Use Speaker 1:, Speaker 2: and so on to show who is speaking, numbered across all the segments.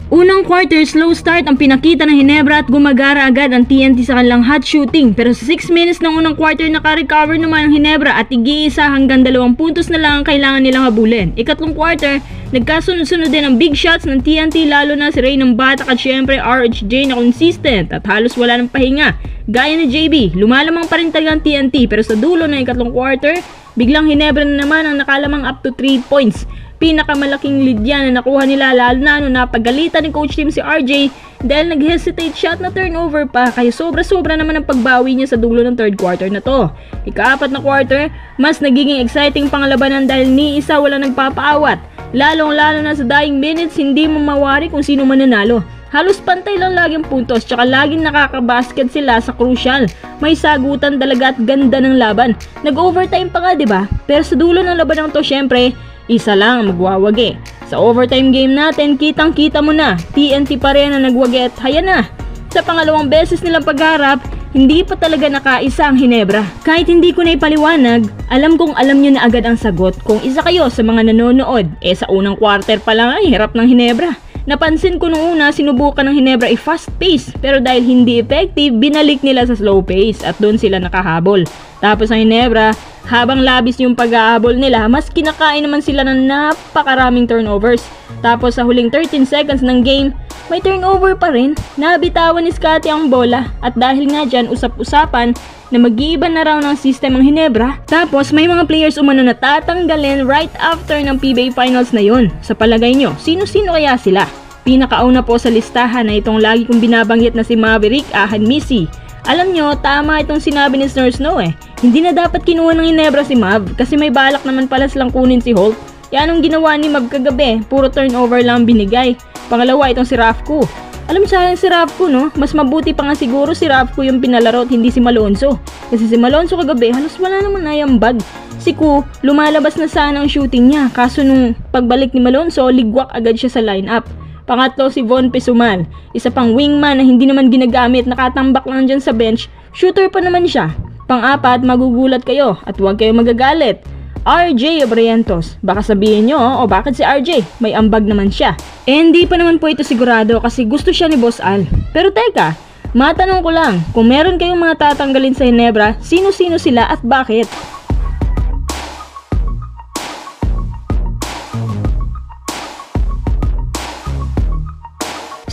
Speaker 1: Unang quarter, slow start ang pinakita ng Ginebra at gumagara agad ang TNT sa kanilang hot shooting. Pero sa 6 minutes ng unang quarter, naka-recover naman ang Ginebra at tig-iisa hanggang 2 puntos na lang ang kailangan nilang habulin. Ikatlong quarter, nagkasunod-sunod din ang big shots ng TNT, lalo na si Ray ng Batak at syempre RHJ na consistent at halos wala ng pahinga. Gaya ni JB, lumalamang pa rin talaga ang TNT, pero sa dulo ng ikatlong quarter, biglang Ginebra na naman ang nakalamang up to 3 points. Pinakamalaking lead yan na nakuha nila, lalo na napagalitan ni Coach Tim si RJ dahil nag-hesitate shot na turnover pa, kaya sobra-sobra naman ang pagbawi niya sa dulo ng third quarter na to. Ika-4 na quarter, mas nagiging exciting pangalabanan dahil ni isa wala nagpapaawat. Lalong-lalo na sa dying minutes, hindi mo mawari kung sino mananalo. Halos pantay lang laging puntos, tsaka laging nakakabasket sila sa crucial. May sagutan talaga at ganda ng laban. Nag-overtime pa nga, diba? Pero sa dulo ng laban to, syempre, isa lang ang magwawagi. Sa overtime game natin, kitang-kita mo na, TNT pa rin ang nagwagi at haya na. Sa pangalawang beses nilang pagharap, hindi pa talaga nakaisa ang Ginebra. Kahit hindi ko na ipaliwanag, alam kong alam nyo na agad ang sagot kung isa kayo sa mga nanonood. Sa unang quarter pa lang ay hirap ng Ginebra. Napansin ko nung una, sinubukan ng Ginebra fast pace, pero dahil hindi effective, binalik nila sa slow pace at doon sila nakahabol. Tapos ang Ginebra, habang labis yung pag-ahabol nila, mas kinakain naman sila ng napakaraming turnovers. Tapos sa huling 13 seconds ng game, may turnover pa rin. Nabitawan ni Scottie ang bola at dahil nga dyan usap-usapan na mag-iiba na raw ng system ang Ginebra. Tapos may mga players umano na tatanggalin right after ng PBA Finals na yun. Sa palagay nyo, sino-sino kaya sila? Pinakauna po sa listahan na itong lagi kong binabanggit na si Maverick Ahanmisi. Alam nyo, tama itong sinabi ni Sir Snow Hindi na dapat kinuha ng Ginebra si Mav kasi may balak naman pala silang kunin si Holt. Yan ang ginawa ni Mav kagabi, puro turnover lang binigay. Pangalawa itong si Rafco. Alam sayang si Rafco, no? Mas mabuti pa nga siguro si Rafco yung pinalaro at hindi si Malonzo. Kasi si Malonzo kagabi halos wala naman nayambag. Si Ku, lumalabas na sana ang shooting niya, kaso nung pagbalik ni Malonzo, ligwak agad siya sa lineup. Pangatlo si Von Pesumal, isa pang wingman na hindi naman ginagamit, nakatambak lang dyan sa bench, shooter pa naman siya. Pang-apat, magugulat kayo at huwag kayo magagalit. RJ Obrientos, baka sabihin nyo, o bakit si RJ? May ambag naman siya. Hindi pa naman po ito sigurado kasi gusto siya ni Boss Al. Pero teka, matanong ko lang, kung meron kayong mga tatanggalin sa Ginebra, sino-sino sila at bakit?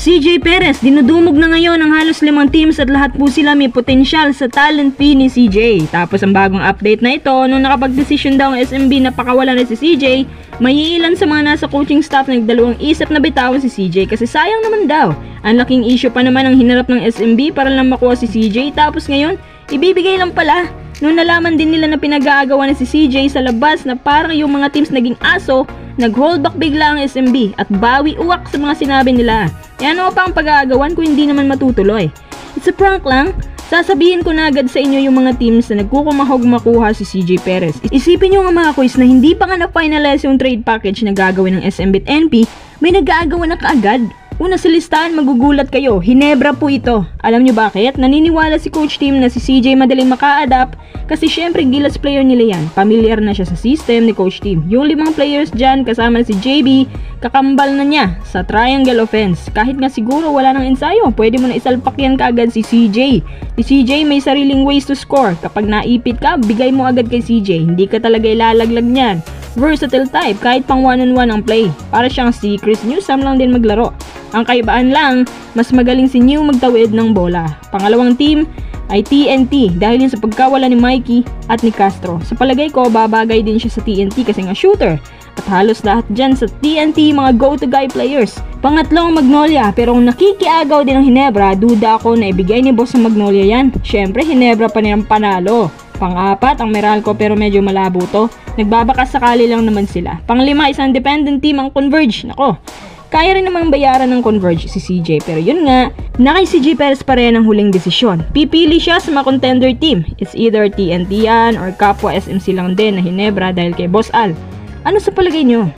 Speaker 1: CJ Perez, dinudumog na ngayon ang halos 5 teams at lahat po sila may potensyal sa talent fee ni CJ. Tapos ang bagong update na ito, nung nakapag-decision daw ang SMB na pakawalan na si CJ, may ilan sa mga nasa coaching staff na nagdalawang isip na bitawan si CJ kasi sayang naman daw. Ang laking issue pa naman ang hinarap ng SMB para lang makuha si CJ, tapos ngayon, ibibigay lang pala. Noong nalaman din nila na pinag-aagawan na si CJ sa labas na parang yung mga teams naging aso, nag-hold back bigla ang SMB at bawi uwak sa mga sinabi nila. Ano pa ang pag-aagawan kung hindi naman matutuloy? It's a prank lang. Sasabihin ko na agad sa inyo yung mga teams na nagkukumahog makuha si CJ Perez. Isipin nyo nga mga quiz na hindi pa nga na-finalize yung trade package na gagawin ng SMB at NP, may nag-aagawan na kaagad. Una sa listahan, magugulat kayo, Ginebra po ito. Alam nyo bakit? Naniniwala si Coach Tim na si CJ madaling maka-adapt kasi syempre Gilas player nila yan. Pamilyar na siya sa system ni Coach Tim. Yung 5 players dyan kasama si JB, kakambal na niya sa triangle offense. Kahit nga siguro wala nang ensayo, pwede mo na isalpak yan kaagad si CJ. Si CJ may sariling ways to score. Kapag naipit ka, bigay mo agad kay CJ. Hindi ka talaga ilalaglag niyan. Versatile type, kahit pang one-on-one ang play. Para siyang si Chris Newsome lang din maglaro. Ang kaibaan lang, mas magaling si New magtawid ng bola. Pangalawang team ay TNT dahil yun sa pagkawala ni Mikey at ni Castro. Sa palagay ko, babagay din siya sa TNT kasi nga shooter. At halos lahat dyan sa TNT mga go-to-guy players. Pangatlong Magnolia, pero kung nakikiagaw din ng Ginebra, duda ako na ibigay ni boss ng Magnolia yan. Syempre, Ginebra pa nilang panalo. Pang-apat, ang Meralco pero medyo malabo to. Nagbabakas sakali lang naman sila. Pang-5, isang dependent team ang Converge. Nako, kaya rin namang bayaran ng Converge si CJ. Pero yun nga, na kay CJ Perez pa rin ang huling desisyon. Pipili siya sa mga contender team. It's either TNT yan or kapwa SMC lang din na Ginebra dahil kay Boss Al. Ano sa palagay nyo?